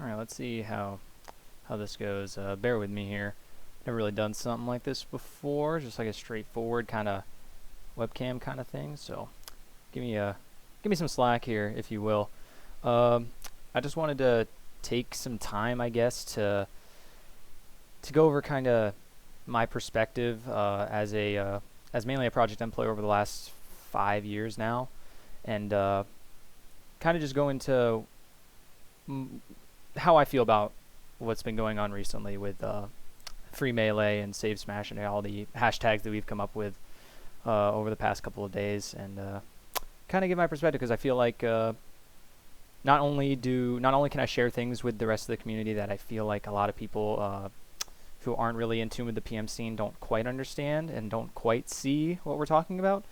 Alright, let's see how this goes. Bear with me here. Never really done something like this before, just like a straightforward kind of webcam kind of thing. So give me some slack here, if you will. I just wanted to take some time, I guess, to go over kind of my perspective as mainly a project employee over the last 5 years now, and kind of just go into how I feel about what's been going on recently with free melee and save smash and all the hashtags that we've come up with over the past couple of days, and kind of give my perspective, because I feel like not only can I share things with the rest of the community that I feel like a lot of people who aren't really in tune with the PM scene don't quite understand and don't quite see what we're talking about,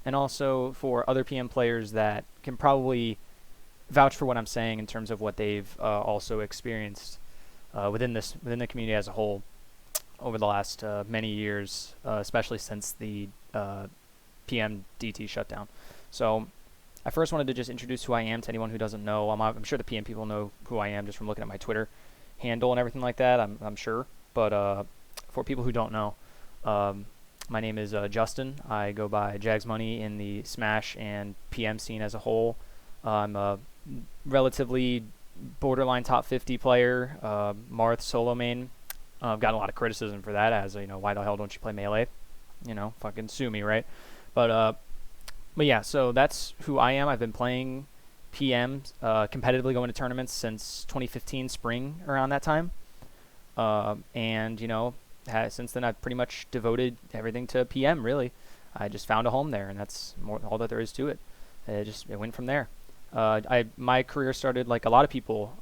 and also for other PM players that can probably vouch for what I'm saying in terms of what they've also experienced within the community as a whole over the last many years, especially since the PM DT shutdown. So I first wanted to just introduce who I am to anyone who doesn't know. I'm sure the PM people know who I am just from looking at my Twitter handle and everything like that, I'm sure. But for people who don't know, my name is Justin. I go by Jags Money in the Smash and PM scene as a whole. I'm a relatively borderline top 50 player, Marth solo main. I've gotten a lot of criticism for that, as why the hell don't you play melee? Fucking sue me, right? But yeah, so that's who I am. I've been playing PM competitively, going to tournaments since 2015 spring, around that time. And since then I've pretty much devoted everything to PM. Really, I just found a home there, and that's all that there is to it. It went from there. My career started like a lot of people,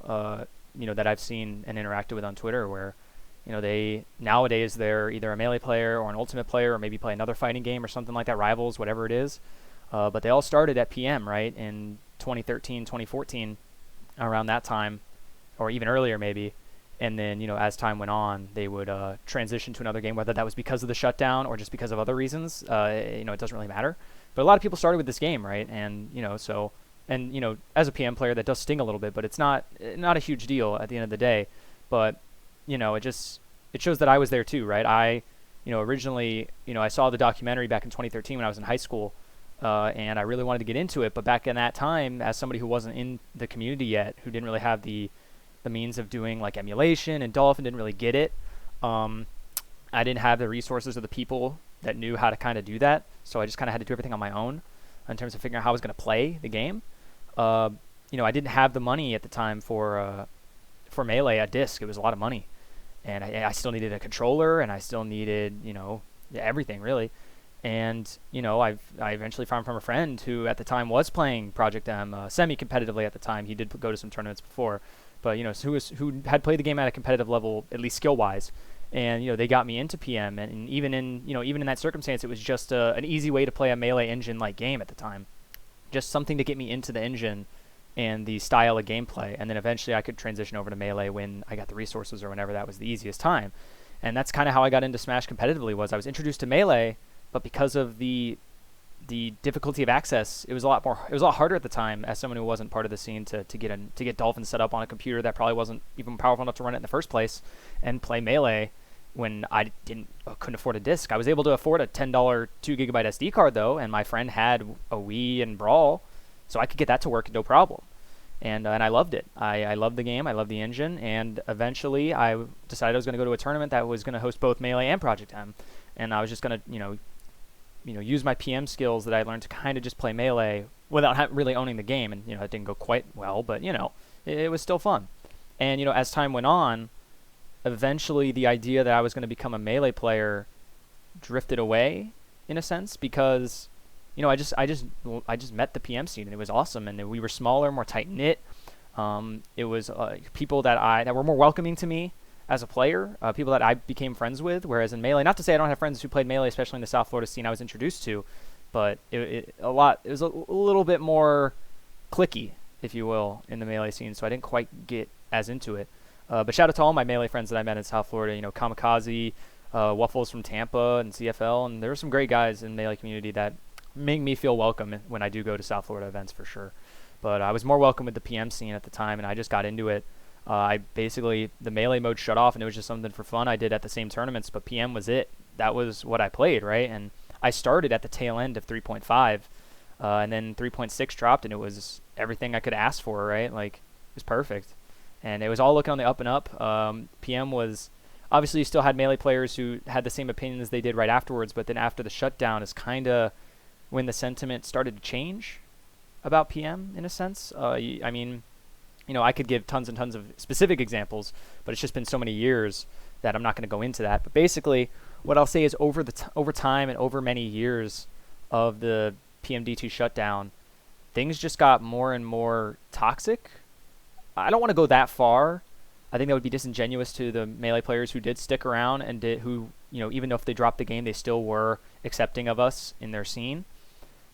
that I've seen and interacted with on Twitter, where they nowadays they're either a melee player or an ultimate player, or maybe play another fighting game or something like that, Rivals, whatever it is. But they all started at PM, right, in 2013, 2014, around that time, or even earlier maybe. And then, as time went on, they would transition to another game, whether that was because of the shutdown or just because of other reasons. It doesn't really matter. But a lot of people started with this game, right? And, as a PM player, that does sting a little bit, but it's not a huge deal at the end of the day. But, it shows that I was there too, right? I originally, I saw the documentary back in 2013 when I was in high school, and I really wanted to get into it. But back in that time, as somebody who wasn't in the community yet, who didn't really have the means of doing like emulation, and Dolphin didn't really get it. I didn't have the resources or the people that knew how to kind of do that, so I just kind of had to do everything on my own in terms of figuring out how I was going to play the game. I didn't have the money at the time for Melee at disc. It was a lot of money, and I still needed a controller, and I still needed everything really. And I eventually found from a friend who at the time was playing Project M semi-competitively at the time. He did go to some tournaments before, but who had played the game at a competitive level, at least skill-wise, and they got me into PM. And even in that circumstance, it was just an easy way to play a melee engine-like game at the time, just something to get me into the engine and the style of gameplay. And then eventually I could transition over to melee when I got the resources, or whenever that was the easiest time. And that's kind of how I got into Smash competitively. Was I was introduced to melee, but because of the difficulty of access, it was a lot harder at the time, as someone who wasn't part of the scene, to get Dolphin set up on a computer that probably wasn't even powerful enough to run it in the first place, and play melee when I couldn't afford a disc. I was able to afford a $10 2GB SD card though, and my friend had a Wii and Brawl, so I could get that to work no problem. And I loved it. I loved the game. I loved the engine. And eventually I decided I was going to go to a tournament that was going to host both Melee and Project M, and I was just going to use my PM skills that I learned to kind of just play Melee without really owning the game. And it didn't go quite well, but it was still fun. And as time went on, eventually the idea that I was going to become a Melee player drifted away, in a sense, because I just met the PM scene, and it was awesome, and we were smaller, more tight knit. It was people that were more welcoming to me as a player, people that I became friends with. Whereas in Melee, not to say I don't have friends who played Melee, especially in the South Florida scene I was introduced to, but it was a little bit more cliquey, if you will, in the Melee scene, so I didn't quite get as into it. But shout out to all my Melee friends that I met in South Florida, Kamikaze, Waffles from Tampa, and CFL, and there were some great guys in the Melee community that make me feel welcome when I do go to South Florida events, for sure. But I was more welcome with the PM scene at the time, and I just got into it The Melee mode shut off, and it was just something for fun I did at the same tournaments, but PM was it. That was what I played, right? And I started at the tail end of 3.5, and then 3.6 dropped, and it was everything I could ask for, right? Like, it was perfect. And it was all looking on the up and up. PM was, obviously you still had Melee players who had the same opinion as they did right afterwards, but then after the shutdown is kind of when the sentiment started to change about PM, in a sense. I mean, I could give tons and tons of specific examples, but it's just been so many years that I'm not going to go into that. But basically, what I'll say is over time and over many years of the PMD2 shutdown, things just got more and more toxic. I don't want to go that far. I think that would be disingenuous to the Melee players who did stick around and who, even though if they dropped the game, they still were accepting of us in their scene.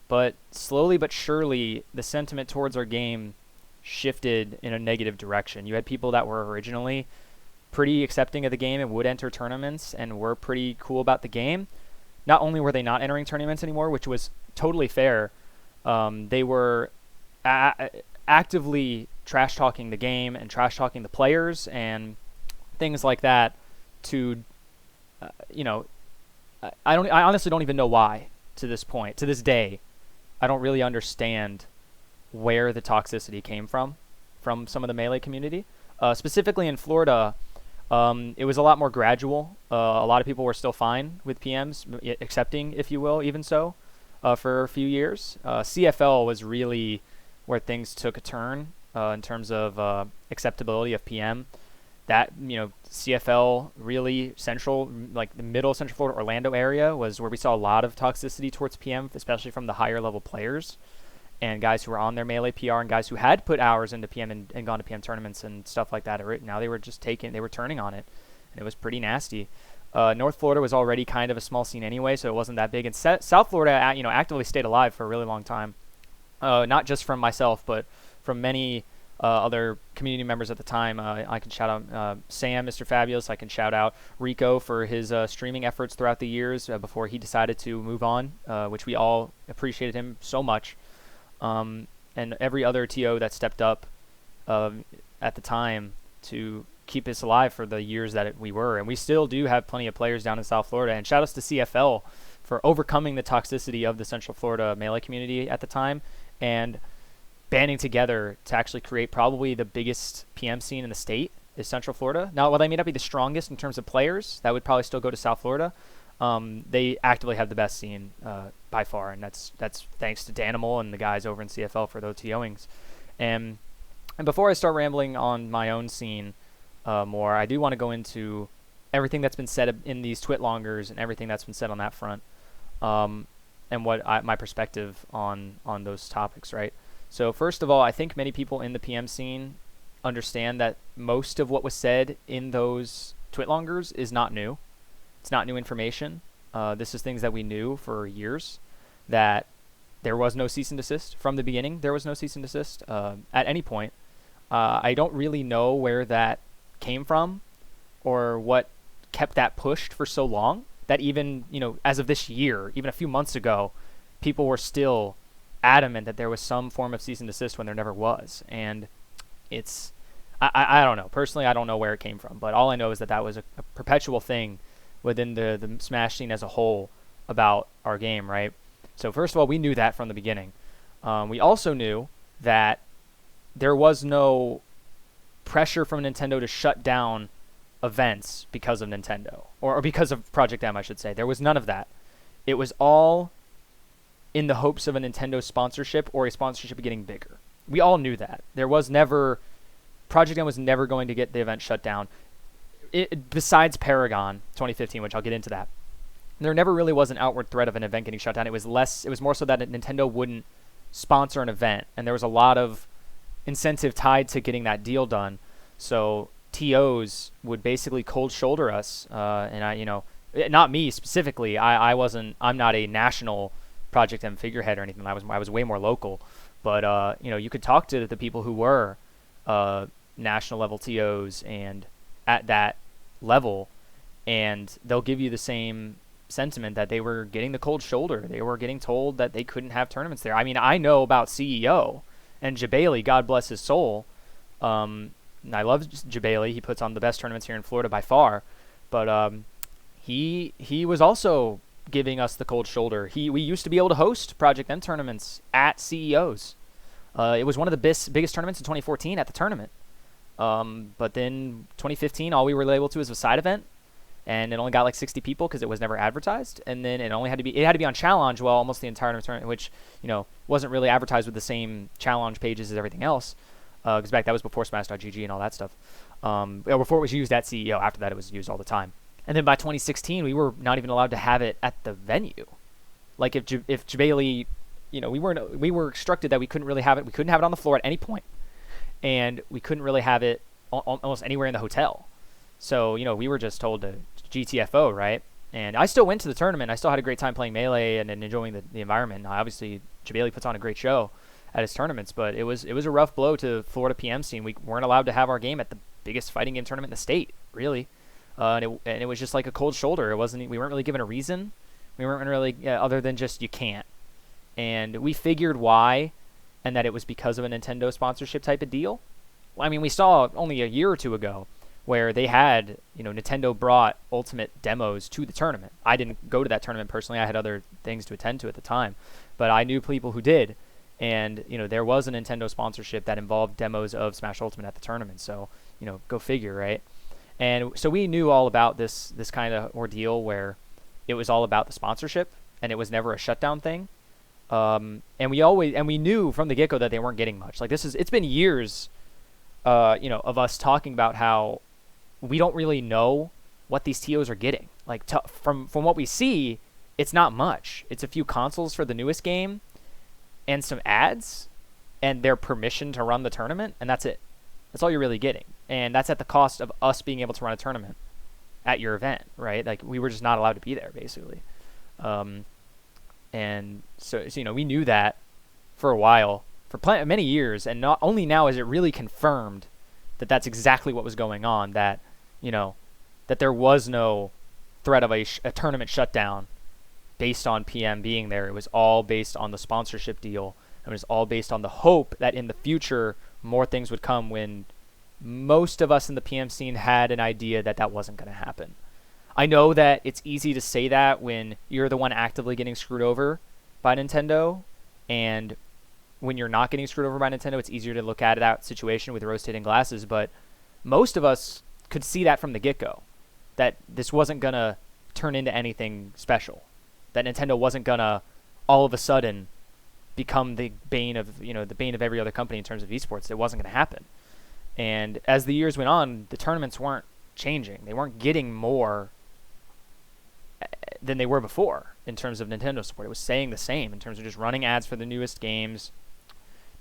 But slowly but surely, the sentiment towards our game shifted in a negative direction. You had people that were originally pretty accepting of the game and would enter tournaments and were pretty cool about the game. Not only were they not entering tournaments anymore, which was totally fair, they were actively trash-talking the game and trash-talking the players and things like that to, I honestly don't even know why to this point. To this day, I don't really understand where the toxicity came from some of the Melee community. Specifically in Florida, it was a lot more gradual. A lot of people were still fine with PMs, accepting, if you will, even so, for a few years. CFL was really where things took a turn in terms of acceptability of PM. That, CFL really central, like the middle Central Florida, Orlando area was where we saw a lot of toxicity towards PM, especially from the higher level players and guys who were on their Melee PR and guys who had put hours into PM and gone to PM tournaments and stuff like that. Now they were just they were turning on it, and it was pretty nasty. North Florida was already kind of a small scene anyway, so it wasn't that big. And South Florida, actively stayed alive for a really long time. Not just from myself, but from many other community members at the time. I can shout out Sam, Mr. Fabulous. I can shout out Rico for his streaming efforts throughout the years before he decided to move on, which we all appreciated him so much. And every other TO that stepped up at the time to keep us alive for the years that we were. And we still do have plenty of players down in South Florida. And shout outs to CFL for overcoming the toxicity of the Central Florida Melee community at the time and banding together to actually create probably the biggest PM scene in the state is Central Florida. Now, while they may not be the strongest in terms of players, that would probably still go to South Florida. They actively have the best scene by far, and that's thanks to Danimal and the guys over in CFL for those TOings. And before I start rambling on my own scene more, I do want to go into everything that's been said in these Twitlongers and everything that's been said on that front, and what my perspective on those topics, right? So first of all, I think many people in the PM scene understand that most of what was said in those Twitlongers is not new. It's not new information. This is things that we knew for years, that there was no cease and desist. From the beginning, there was no cease and desist at any point. I don't really know where that came from or what kept that pushed for so long that even, as of this year, even a few months ago, people were still adamant that there was some form of cease and desist when there never was. And it's, I don't know. Personally, I don't know where it came from, but all I know is that was a perpetual thing within the Smash scene as a whole about our game, right? So first of all, we knew that from the beginning. We also knew that there was no pressure from Nintendo to shut down events because of Nintendo, or because of Project M, I should say. There was none of that. It was all in the hopes of a Nintendo sponsorship or a sponsorship getting bigger. We all knew that. Project M was never going to get the event shut down. Besides Paragon 2015, which I'll get into that, there never really was an outward threat of an event getting shut down. It was more so that Nintendo wouldn't sponsor an event, and there was a lot of incentive tied to getting that deal done. So TOs would basically cold shoulder us, and not me specifically. I'm not a national Project M figurehead or anything. I was way more local, but you could talk to the people who were national level TOs and at that level, and they'll give you the same sentiment that they were getting the cold shoulder. They were getting told that they couldn't have tournaments there. I mean, I know about CEO and Jabali, God bless his soul. and I love Jabali. He puts on the best tournaments here in Florida by far, but he was also giving us the cold shoulder. We used to be able to host Project M tournaments at CEOs. It was one of the biggest tournaments in 2014 at the tournament. But then 2015, all we were able to was a side event, and it only got like 60 people because it was never advertised. And then it had to be on Challenge almost the entire tournament, which wasn't really advertised with the same Challenge pages as everything else. Because that was before Smash.gg and all that stuff. Before it was used at CEO. After that, it was used all the time. And then by 2016, we were not even allowed to have it at the venue. Like if Jabali, we were instructed that we couldn't really have it. We couldn't have it on the floor at any point, and we couldn't really have it almost anywhere in the hotel. So we were just told to GTFO, right? And I still went to the tournament. I still had a great time playing Melee and enjoying the environment. Now, obviously, Jabali puts on a great show at his tournaments, but it was a rough blow to the Florida PM scene. We weren't allowed to have our game at the biggest fighting game tournament in the state, really. And it was just like a cold shoulder. We weren't really given a reason. We weren't really other than just you can't. And we figured why, and that it was because of a Nintendo sponsorship type of deal. I mean, we saw only a year or two ago where they had, Nintendo brought Ultimate demos to the tournament. I didn't go to that tournament personally. I had other things to attend to at the time, but I knew people who did. And, there was a Nintendo sponsorship that involved demos of Smash Ultimate at the tournament. So, go figure, right? And so we knew all about this kind of ordeal where it was all about the sponsorship and it was never a shutdown thing. And we knew from the get-go that they weren't getting much. Like it's been years, of us talking about how we don't really know what these TOs are getting. Like from what we see, it's not much. It's a few consoles for the newest game and some ads and their permission to run the tournament. And that's it. That's all you're really getting. And that's at the cost of us being able to run a tournament at your event, right? Like we were just not allowed to be there, basically. And so we knew that for a while, for many years, and not only now is it really confirmed that that's exactly what was going on, that, that there was no threat of a tournament shutdown based on PM being there. It was all based on the sponsorship deal. It was all based on the hope that in the future more things would come, when most of us in the PM scene had an idea that that wasn't going to happen. I know that it's easy to say that when you're the one actively getting screwed over by Nintendo, and when you're not getting screwed over by Nintendo, it's easier to look at that situation with rose-tinted glasses, but most of us could see that from the get-go, that this wasn't going to turn into anything special, that Nintendo wasn't going to all of a sudden become the bane of every other company in terms of esports. It wasn't going to happen. And as the years went on, the tournaments weren't changing. They weren't getting more than they were before in terms of Nintendo support. It was staying the same in terms of just running ads for the newest games,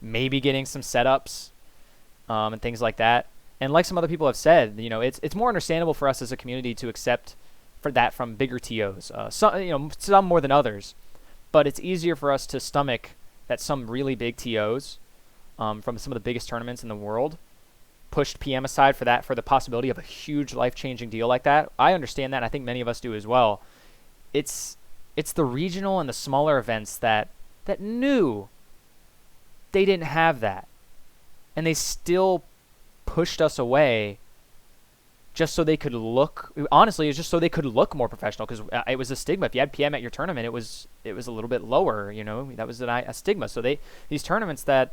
maybe getting some setups, and things like that. And like some other people have said, it's more understandable for us as a community to accept for that from bigger TOs. Some more than others, but it's easier for us to stomach that some really big TOs from some of the biggest tournaments in the world pushed PM aside for the possibility of a huge life-changing deal like that. I understand that, and I think many of us do as well. It's the regional and the smaller events that knew they didn't have that, and they still pushed us away just so they could look. Honestly, it's just so they could look more professional, because it was a stigma. If you had PM at your tournament, it was a little bit lower. That was a stigma. So these tournaments that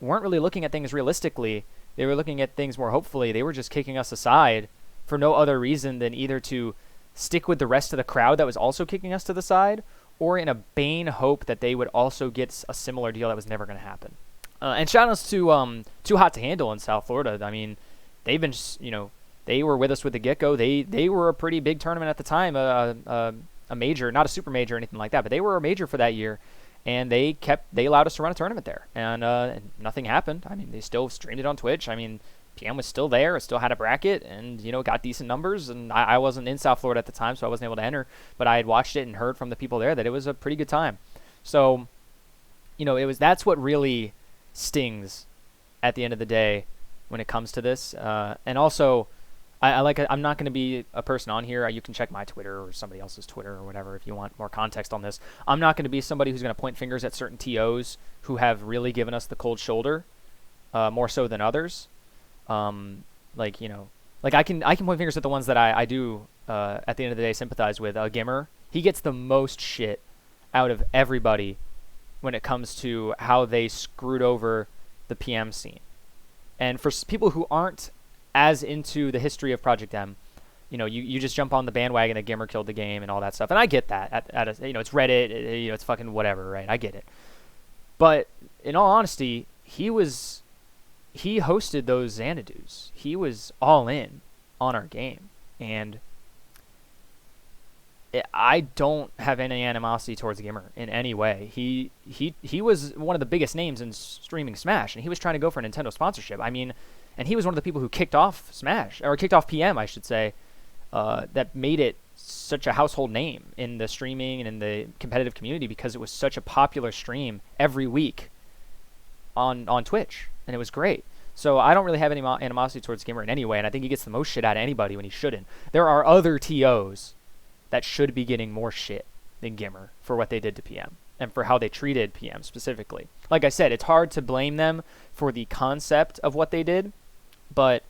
weren't really looking at things realistically, they were looking at things more hopefully. They were just kicking us aside for no other reason than either to stick with the rest of the crowd that was also kicking us to the side, or in a vain hope that they would also get a similar deal that was never going to happen. And shout outs to Too Hot to Handle in South Florida. I mean, they've been, they were with us with the get-go. They were a pretty big tournament at the time, a major, not a super major or anything like that, but they were a major for that year. And they allowed us to run a tournament there, and nothing happened. I mean, they still streamed it on Twitch. I mean, PM was still there. It still had a bracket, and got decent numbers. And I wasn't in South Florida at the time, so I wasn't able to enter. But I had watched it and heard from the people there that it was a pretty good time. So, that's what really stings at the end of the day when it comes to this. And also, I'm not going to be a person on here. You can check my Twitter or somebody else's Twitter or whatever if you want more context on this. I'm not going to be somebody who's going to point fingers at certain TOs who have really given us the cold shoulder, more so than others. Like, like I can point fingers at the ones that I do at the end of the day sympathize with. Gimmer, he gets the most shit out of everybody when it comes to how they screwed over the PM scene. And for people who aren't as into the history of Project M, you just jump on the bandwagon that Gimmer killed the game and all that stuff. And I get that. It's Reddit, it's fucking whatever, right? I get it. But in all honesty, he hosted those Xanadu's. He was all in on our game. And I don't have any animosity towards Gimmer in any way. He was one of the biggest names in streaming Smash, and he was trying to go for a Nintendo sponsorship. I mean, and he was one of the people who kicked off Smash, or kicked off PM, I should say, that made it such a household name in the streaming and in the competitive community because it was such a popular stream every week on Twitch, and it was great. So I don't really have any animosity towards Gimmer in any way, and I think he gets the most shit out of anybody when he shouldn't. There are other TOs that should be getting more shit than Gimmer for what they did to PM and for how they treated PM specifically. Like I said, it's hard to blame them for the concept of what they did, but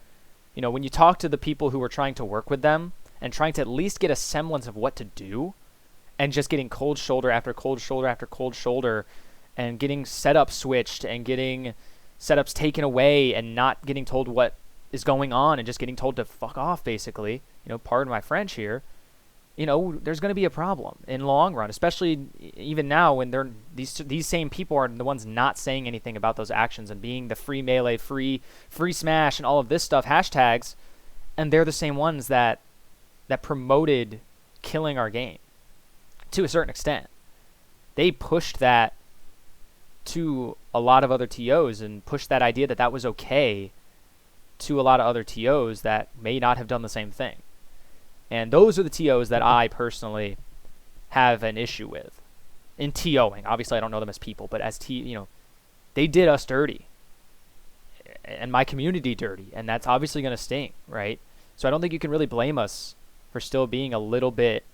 when you talk to the people who were trying to work with them and trying to at least get a semblance of what to do, and just getting cold shoulder after cold shoulder after cold shoulder, and getting setup switched and getting setups taken away and not getting told what is going on and just getting told to fuck off, basically, pardon my French here, there's going to be a problem in the long run, especially even now when these same people are the ones not saying anything about those actions and being the free melee, free Smash, and all of this stuff, hashtags, and they're the same ones that promoted killing our game to a certain extent. They pushed that to a lot of other TOs and pushed that idea that was okay to a lot of other TOs that may not have done the same thing. And those are the TOs that I personally have an issue with in TOing. Obviously, I don't know them as people, but as they did us dirty and my community dirty, and that's obviously going to sting, right? So I don't think you can really blame us for still being a little bit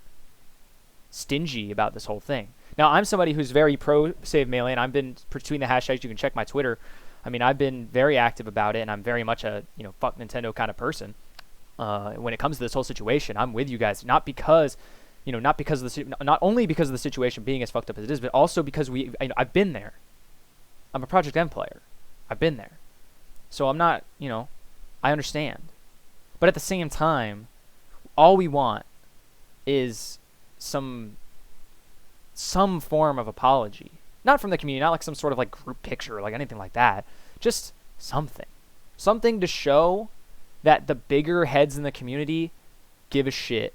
stingy about this whole thing. Now, I'm somebody who's very pro Save Melee, and I've been between the hashtags. You can check my Twitter. I mean, I've been very active about it, and I'm very much a fuck Nintendo kind of person. When it comes to this whole situation, I'm with you guys, not only because of the situation being as fucked up as it is, but also because I've been there. I'm a Project M player. I've been there. So I'm not, I understand. But at the same time, all we want is some form of apology. Not from the community, not like some sort of like group picture or like anything like that. Just something. Something to show that the bigger heads in the community give a shit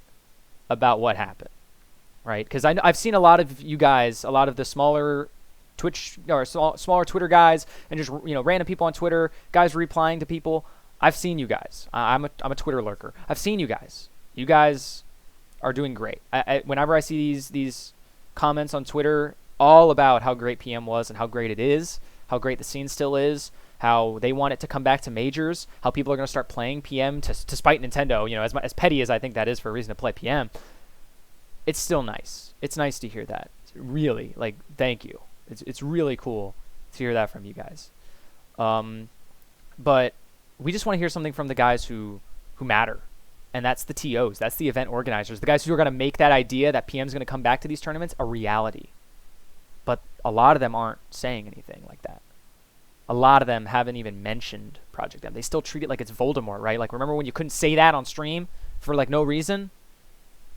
about what happened, right? Because I've seen a lot of you guys, a lot of the smaller Twitch or smaller Twitter guys, and just random people on Twitter, guys replying to people. I've seen you guys. I'm a Twitter lurker. I've seen you guys. You guys are doing great. Whenever I see these comments on Twitter, all about how great PM was and how great it is, how great the scene still is, how they want it to come back to majors, how people are going to start playing PM to spite Nintendo, as petty as I think that is for a reason to play PM, it's still nice. It's nice to hear that. Really, thank you. It's really cool to hear that from you guys. But we just want to hear something from the guys who matter, and that's the TOs. That's the event organizers, the guys who are going to make that idea that PM's going to come back to these tournaments a reality. But a lot of them aren't saying anything like that. A lot of them haven't even mentioned Project M. They still treat it like it's Voldemort, right? Like, remember when you couldn't say that on stream for no reason?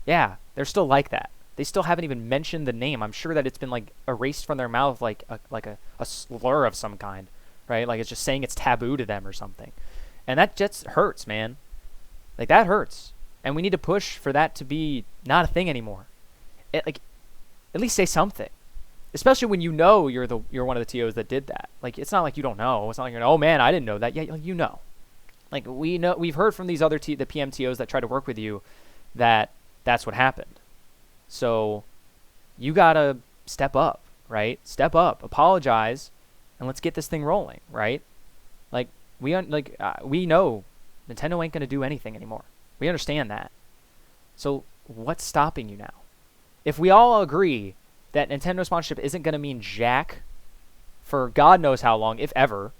Yeah, they're still like that. They still haven't even mentioned the name. I'm sure that it's been erased from their mouth like a slur of some kind, right? Like it's just saying it's taboo to them or something. And that just hurts, man. That hurts. And we need to push for that to be not a thing anymore. At least say something. Especially when you're one of the TOs that did that. It's not like you don't know. It's not like oh man, I didn't know that. Yeah, you know. We know. We've heard from these other the PM TOs that try to work with you that that's what happened. So you gotta step up, right? Step up, apologize, and let's get this thing rolling, right? We know Nintendo ain't gonna do anything anymore. We understand that. So what's stopping you now? If we all agree that Nintendo sponsorship isn't going to mean jack for God knows how long, if ever,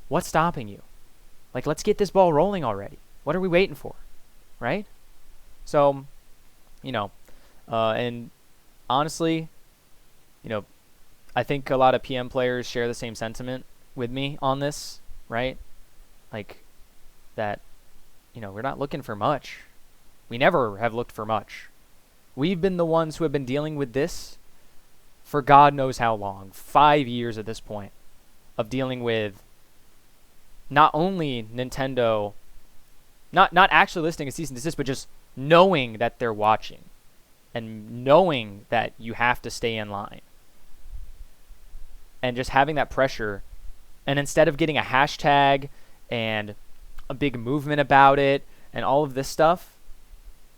what's stopping you? Like, let's get this ball rolling already. What are we waiting for, right? So, and honestly, I think a lot of PM players share the same sentiment with me on this, right? Like, that, we're not looking for much. We never have looked for much. We've been the ones who have been dealing with this for God knows how long. 5 years at this point of dealing with not only Nintendo, not actually listing a cease and desist, but just knowing that they're watching and knowing that you have to stay in line. And just having that pressure. And instead of getting a hashtag and a big movement about it and all of this stuff,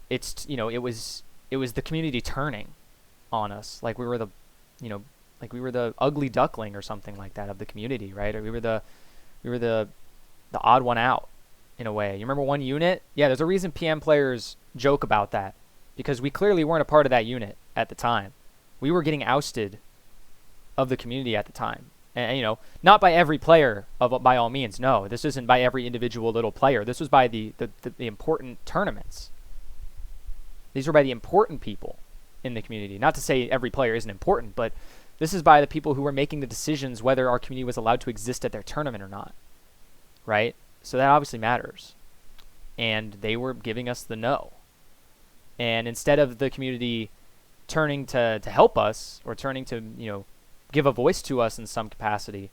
it's, it was the community turning on us. Like we were the ugly duckling or something like that of the community, right? Or we were the odd one out in a way. You remember one unit? Yeah, there's a reason PM players joke about that, because we clearly weren't a part of that unit at the time. We were getting ousted of the community at the time. And, not by every player by all means. No, this isn't by every individual little player. This was by the important tournaments. These were by the important people in the community. Not to say every player isn't important, but this is by the people who were making the decisions whether our community was allowed to exist at their tournament or not. Right? So that obviously matters. And they were giving us the no. And instead of the community turning to help us, or turning to, give a voice to us in some capacity,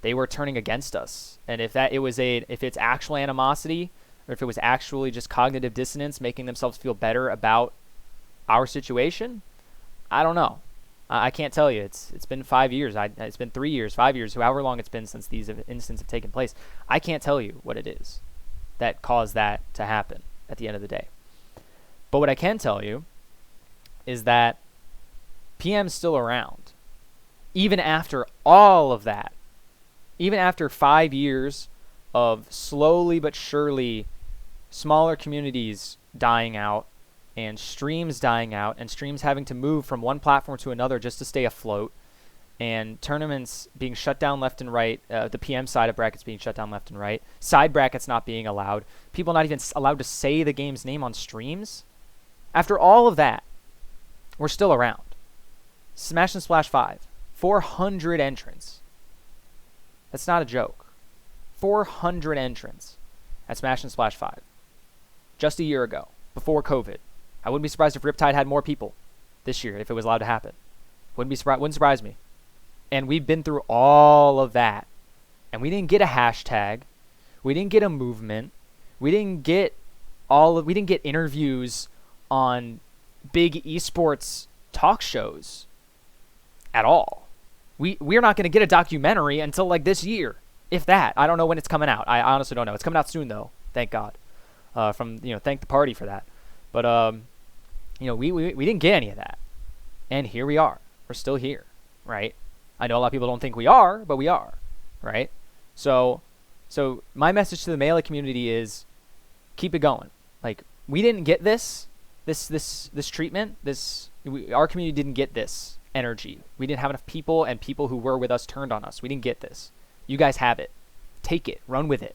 they were turning against us. And if it's actual animosity, or if it was actually just cognitive dissonance making themselves feel better about our situation, I don't know. I can't tell you. It's been 5 years. It's been 3 years, 5 years, however long it's been since these incidents have taken place. I can't tell you what it is that caused that to happen at the end of the day. But what I can tell you is that PM's still around. Even after all of that, even after 5 years of slowly but surely smaller communities dying out, and streams dying out, and streams having to move from one platform to another just to stay afloat, and tournaments being shut down left and right, the PM side of brackets being shut down left and right, side brackets not being allowed, people not even allowed to say the game's name on streams. After all of that, we're still around. Smash and Splash 5. 400 entrants. That's not a joke. 400 entrants at Smash and Splash 5. Just a year ago, before COVID. I wouldn't be surprised if Riptide had more people this year if it was allowed to happen. Wouldn't surprise me. And we've been through all of that. And we didn't get a hashtag. We didn't get a movement. We didn't get interviews on big esports talk shows at all. We're not going to get a documentary until like this year, if that. I don't know when it's coming out. I honestly don't know. It's coming out soon though. Thank God. Thank the party for that. But we didn't get any of that, and here we are. We're still here, right? I know a lot of people don't think we are, but we are, right? So my message to the Melee community is, keep it going. Like, we didn't get this treatment. Our community didn't get this energy. We didn't have enough people, and people who were with us turned on us. We didn't get this. You guys have it. Take it. Run with it.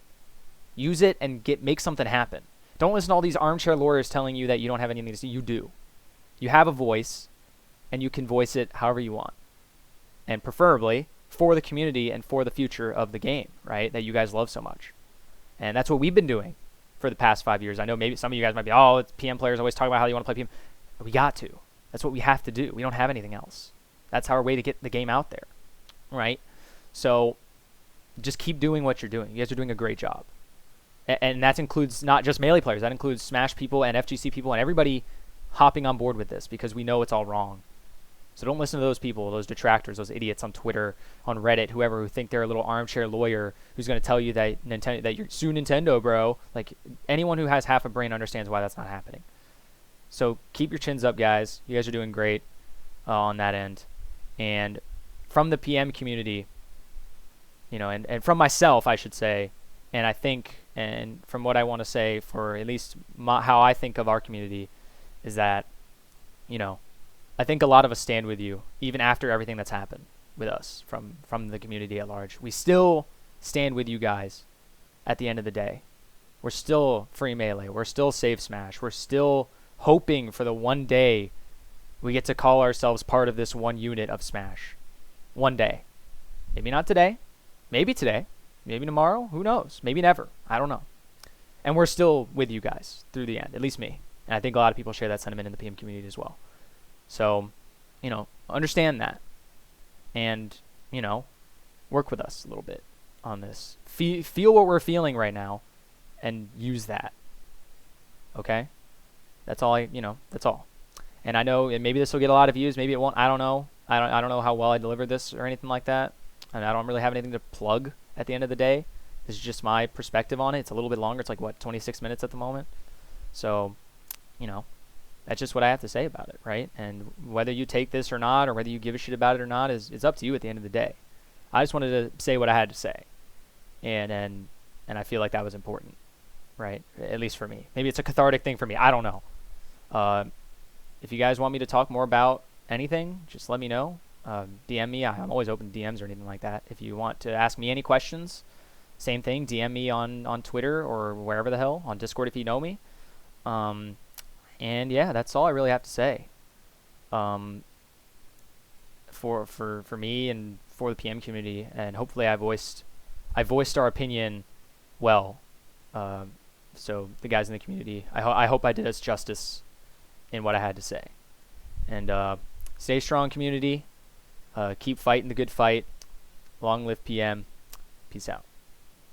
Use it and make something happen. Don't listen to all these armchair lawyers telling you that you don't have anything to say. You do. You have a voice, and you can voice it however you want. And preferably for the community and for the future of the game, right? That you guys love so much. And that's what we've been doing for the past 5 years. I know maybe some of you guys might be, it's PM players always talk about how you want to play PM. But we got to. That's what we have to do. We don't have anything else. That's our way to get the game out there, right? So just keep doing what you're doing. You guys are doing a great job. And that includes not just Melee players. That includes Smash people and FGC people and everybody hopping on board with this, because we know it's all wrong. So don't listen to those people, those detractors, those idiots on Twitter, on Reddit, whoever, who think they're a little armchair lawyer who's going to tell you that you're sue Nintendo, bro. Like, anyone who has half a brain understands why that's not happening. So keep your chins up, guys. You guys are doing great on that end. And from the PM community, and from myself, I should say, and I think, and from what I want to say for at least how I think of our community, is that, I think a lot of us stand with you, even after everything that's happened with us from the community at large. We still stand with you guys, at the end of the day. We're still free Melee. We're still Save Smash. We're still hoping for the one day we get to call ourselves part of this one unit of Smash. One day. Maybe not today. Maybe today. Maybe tomorrow. Who knows? Maybe never. I don't know. And we're still with you guys through the end. At least me. And I think a lot of people share that sentiment in the PM community as well. So, understand that. And, work with us a little bit on this. Feel what we're feeling right now and use that. Okay? That's all that's all. And I know maybe this will get a lot of views, maybe it won't. I don't know. I don't know how well I delivered this or anything like that. And I don't really have anything to plug at the end of the day. This is just my perspective on it. It's a little bit longer. It's like 26 minutes at the moment. So, that's just what I have to say about it, right? And whether you take this or not, or whether you give a shit about it or not, is up to you at the end of the day. I just wanted to say what I had to say, and I feel like that was important, right? At least for me. Maybe it's a cathartic thing for me. I don't know. If you guys want me to talk more about anything, just let me know. DM me. I'm always open to DMs or anything like that. If you want to ask me any questions, same thing. DM me on Twitter or wherever the hell, on Discord if you know me. And yeah, that's all I really have to say. For me and for the PM community, and hopefully I voiced our opinion well. So the guys in the community, I hope I did us justice in what I had to say. And stay strong, community. Keep fighting the good fight. Long live PM. Peace out.